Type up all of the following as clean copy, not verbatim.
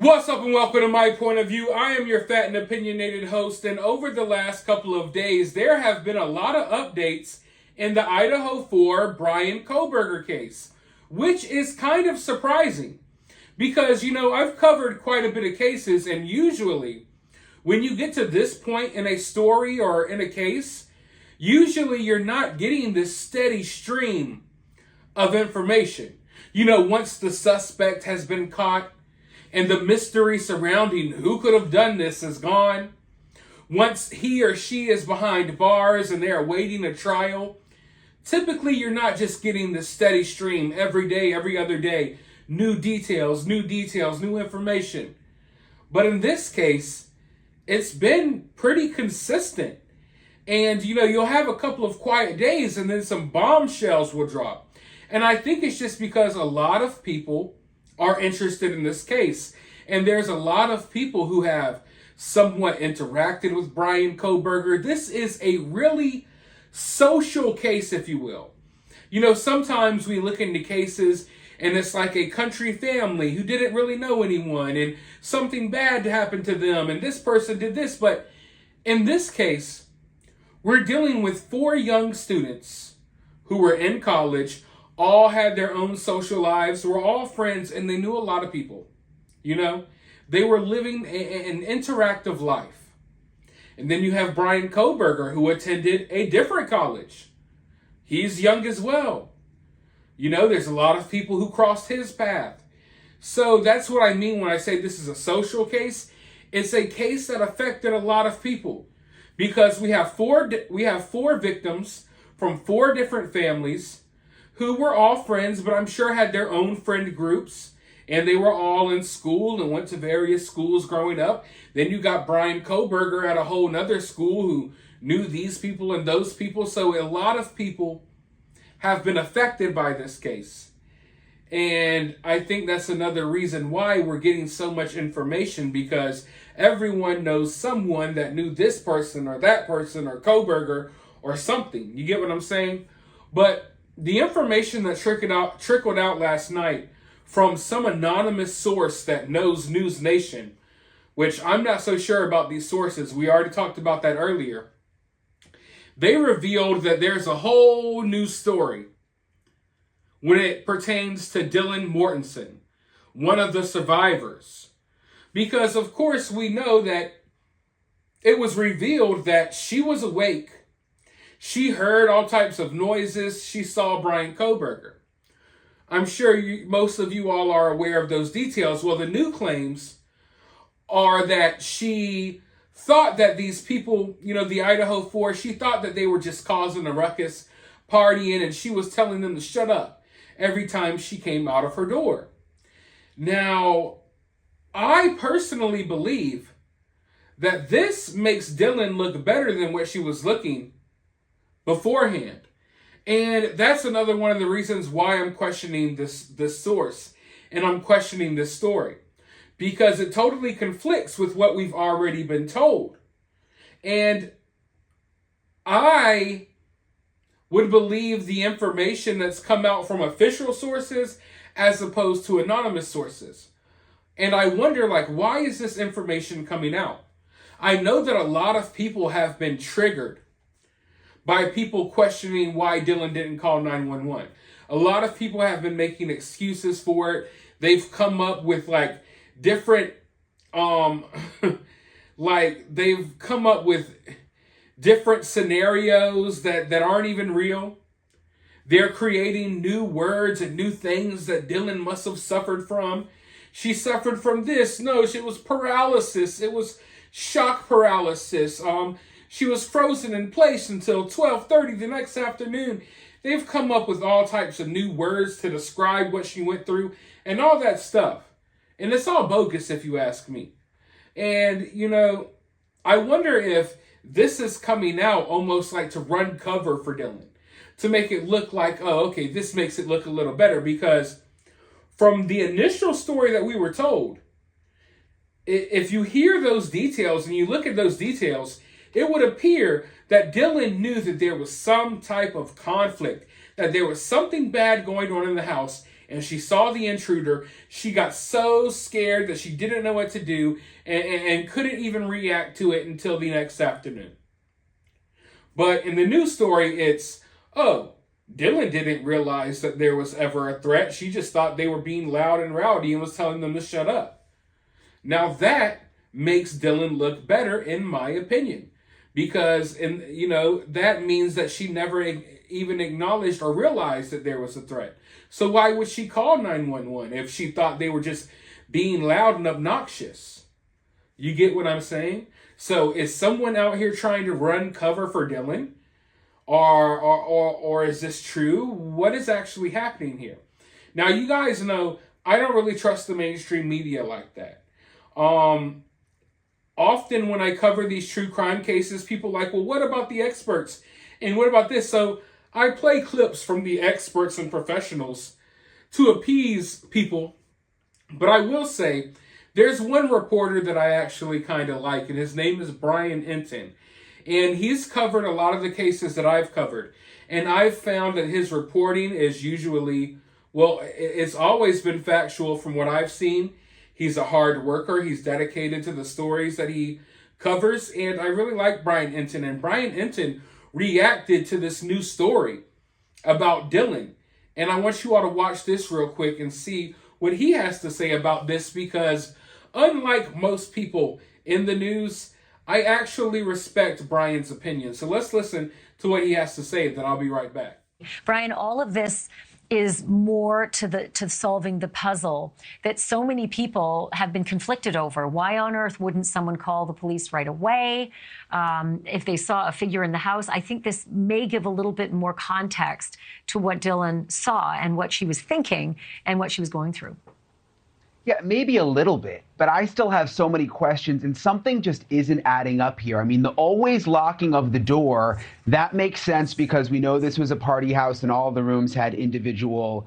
What's up and welcome to My Point of View. I am your fat and opinionated host, and over the last couple of days, there have been a lot of updates in the Idaho 4 Bryan Kohberger case, which is kind of surprising because, I've covered quite a bit of cases, and usually when you get to this point in a story or in a case, usually you're not getting this steady stream of information. Once the suspect has been caught, and the mystery surrounding who could have done this is gone. Once he or she is behind bars and they're awaiting a trial, typically you're not just getting the steady stream every day, every other day, new details, new information. But in this case, it's been pretty consistent. And, you'll have a couple of quiet days and then some bombshells will drop. And I think it's just because a lot of people are interested in this case. And there's a lot of people who have somewhat interacted with Bryan Kohberger. This is a really social case, if you will. Sometimes we look into cases and it's like a country family who didn't really know anyone and something bad happened to them and this person did this. But in this case, we're dealing with 4 young students who were in college, all had their own social lives, were all friends, and they knew a lot of people. They were living an interactive life. And then you have Bryan Kohberger, who attended a different college. He's young as well. There's a lot of people who crossed his path. So that's what I mean when I say this is a social case. It's a case that affected a lot of people because we have four victims from 4 different families who were all friends, but I'm sure had their own friend groups, and they were all in school and went to various schools growing up. Then you got Bryan Kohberger at a whole nother school who knew these people and those people. So a lot of people have been affected by this case. And I think that's another reason why we're getting so much information, because everyone knows someone that knew this person or that person or Kohberger or something. You get what I'm saying? But the information that trickled out last night from some anonymous source that knows News Nation, which I'm not so sure about these sources. We already talked about that earlier. They revealed that there's a whole new story when it pertains to Dylan Mortensen, one of the survivors. Because, of course, we know that it was revealed that she was awake. She heard all types of noises. She saw Bryan Kohberger. I'm sure most of you all are aware of those details. Well, the new claims are that she thought that these people, the Idaho 4, she thought that they were just causing a ruckus, partying, and she was telling them to shut up every time she came out of her door. Now, I personally believe that this makes Dylan look better than what she was looking beforehand. And that's another one of the reasons why I'm questioning this source and I'm questioning this story, because it totally conflicts with what we've already been told. And I would believe the information that's come out from official sources as opposed to anonymous sources. And I wonder, why is this information coming out? I know that a lot of people have been triggered by people questioning why Dylan didn't call 911. A lot of people have been making excuses for it. They've come up with different they've come up with different scenarios that aren't even real. They're creating new words and new things that Dylan must have suffered from. She suffered from this. No, it was paralysis. It was shock paralysis. She was frozen in place until 12:30 the next afternoon. They've come up with all types of new words to describe what she went through and all that stuff. And it's all bogus if you ask me. And, I wonder if this is coming out almost like to run cover for Dylan, to make it look like, oh, okay, this makes it look a little better, because from the initial story that we were told, if you hear those details and you look at those details, it would appear that Dylan knew that there was some type of conflict, that there was something bad going on in the house, and she saw the intruder, she got so scared that she didn't know what to do and couldn't even react to it until the next afternoon. But in the news story, it's, oh, Dylan didn't realize that there was ever a threat. She just thought they were being loud and rowdy and was telling them to shut up. Now that makes Dylan look better, in my opinion, because that means that she never even acknowledged or realized that there was a threat. So why would she call 911 if she thought they were just being loud and obnoxious? You get what I'm saying? So is someone out here trying to run cover for Dylan? Or is this true? What is actually happening here? Now, you guys know I don't really trust the mainstream media like that. Often when I cover these true crime cases, people are like, well, what about the experts? And what about this? So I play clips from the experts and professionals to appease people. But I will say, there's one reporter that I actually kind of like, and his name is Bryan Entin. And he's covered a lot of the cases that I've covered. And I've found that his reporting is usually, it's always been factual from what I've seen. He's a hard worker. He's dedicated to the stories that he covers. And I really like Bryan Entin. And Bryan Entin reacted to this new story about Dylan. And I want you all to watch this real quick and see what he has to say about this, because unlike most people in the news, I actually respect Bryan's opinion. So let's listen to what he has to say, then I'll be right back. Bryan, all of this is more to solving the puzzle that so many people have been conflicted over. Why on earth wouldn't someone call the police right away if they saw a figure in the house? I think this may give a little bit more context to what Dylan saw and what she was thinking and what she was going through. Yeah, maybe a little bit, but I still have so many questions, and something just isn't adding up here. I mean, the always locking of the door, that makes sense because we know this was a party house and all the rooms had individual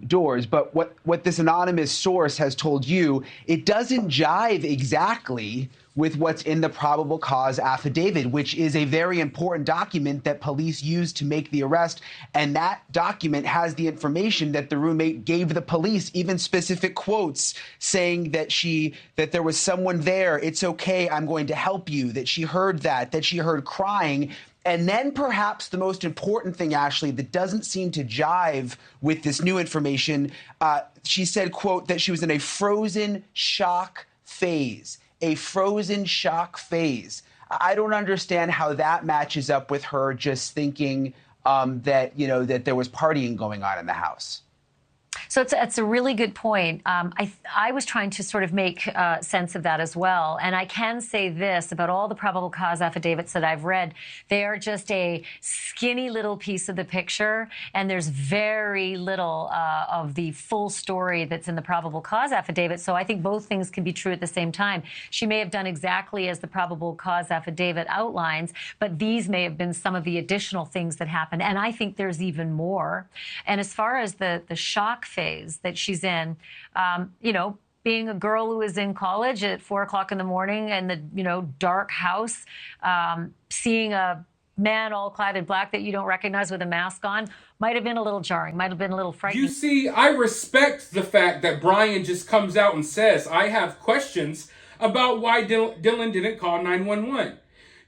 doors. But what this anonymous source has told you, it doesn't jive exactly with what's in the probable cause affidavit, which is a very important document that police used to make the arrest. And that document has the information that the roommate gave the police, even specific quotes saying that there was someone there. It's okay. I'm going to help you. That she heard that she heard crying. And then perhaps the most important thing, Ashley, that doesn't seem to jive with this new information, she said, quote, that she was in a frozen shock phase. A frozen shock phase. I don't understand how that matches up with her just thinking that there was partying going on in the house. So it's a really good point. I was trying to sort of make sense of that as well. And I can say this about all the probable cause affidavits that I've read. They are just a skinny little piece of the picture. And there's very little of the full story that's in the probable cause affidavit. So I think both things can be true at the same time. She may have done exactly as the probable cause affidavit outlines, but these may have been some of the additional things that happened. And I think there's even more. And as far as the shock phase that she's in, being a girl who is in college at 4 o'clock in the morning in the, dark house, seeing a man all clad in black that you don't recognize with a mask on might have been a little jarring, might have been a little frightening. You see, I respect the fact that Bryan just comes out and says, I have questions about why Dylan didn't call 911.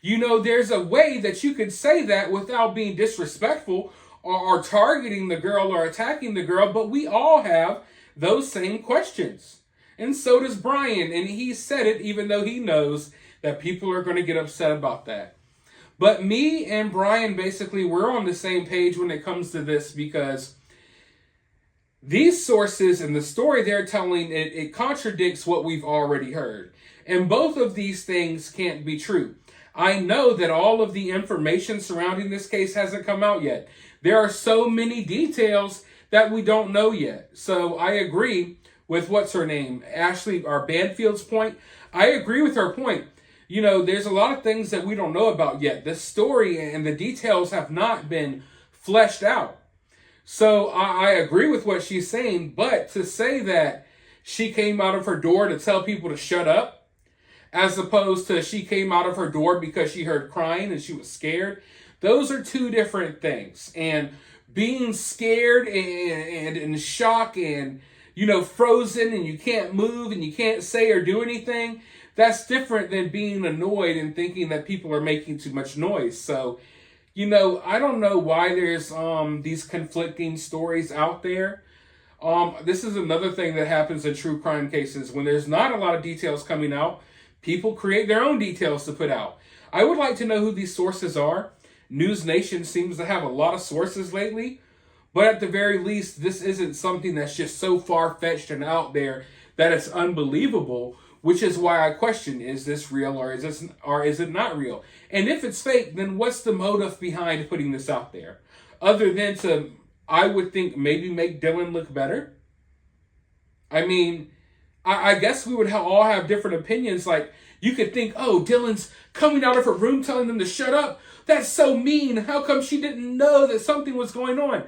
There's a way that you could say that without being disrespectful or targeting the girl or attacking the girl, but we all have those same questions. And so does Bryan, and he said it even though he knows that people are going to get upset about that. But me and Bryan, basically, we're on the same page when it comes to this, because these sources and the story they're telling, it contradicts what we've already heard. And both of these things can't be true. I know that all of the information surrounding this case hasn't come out yet. There are so many details that we don't know yet. So I agree with what's her name, Ashley, or Banfield's point. I agree with her point. There's a lot of things that we don't know about yet. The story and the details have not been fleshed out. So I agree with what she's saying, but to say that she came out of her door to tell people to shut up, as opposed to she came out of her door because she heard crying and she was scared, those are two different things. And being scared and in shock and, frozen and you can't move and you can't say or do anything, that's different than being annoyed and thinking that people are making too much noise. So, I don't know why there's these conflicting stories out there. This is another thing that happens in true crime cases. When there's not a lot of details coming out, people create their own details to put out. I would like to know who these sources are. News Nation seems to have a lot of sources lately, but at the very least, this isn't something that's just so far-fetched and out there that it's unbelievable, which is why I question, is this real or is it not real? And if it's fake, then what's the motive behind putting this out there? Other than to, I would think, maybe make Dylan look better? I mean, I guess we would all have different opinions. Like, you could think, oh, Dylan's coming out of her room telling them to shut up. That's so mean. How come she didn't know that something was going on?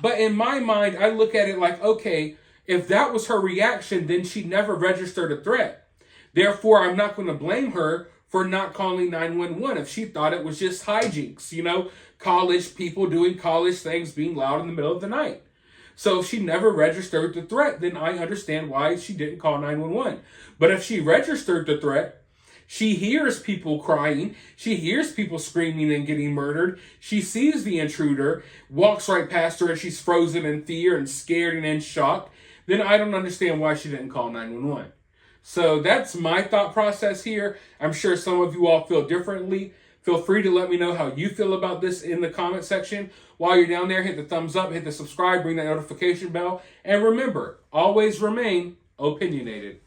But in my mind, I look at it like, okay, if that was her reaction, then she never registered a threat. Therefore, I'm not going to blame her for not calling 911 if she thought it was just hijinks, college people doing college things, being loud in the middle of the night. So if she never registered the threat, then I understand why she didn't call 911. But if she registered the threat, she hears people crying, she hears people screaming and getting murdered, she sees the intruder, walks right past her and she's frozen in fear and scared and in shock, then I don't understand why she didn't call 911. So that's my thought process here. I'm sure some of you all feel differently. Feel free to let me know how you feel about this in the comment section. While you're down there, hit the thumbs up, hit the subscribe, ring that notification bell, and remember, always remain opinionated.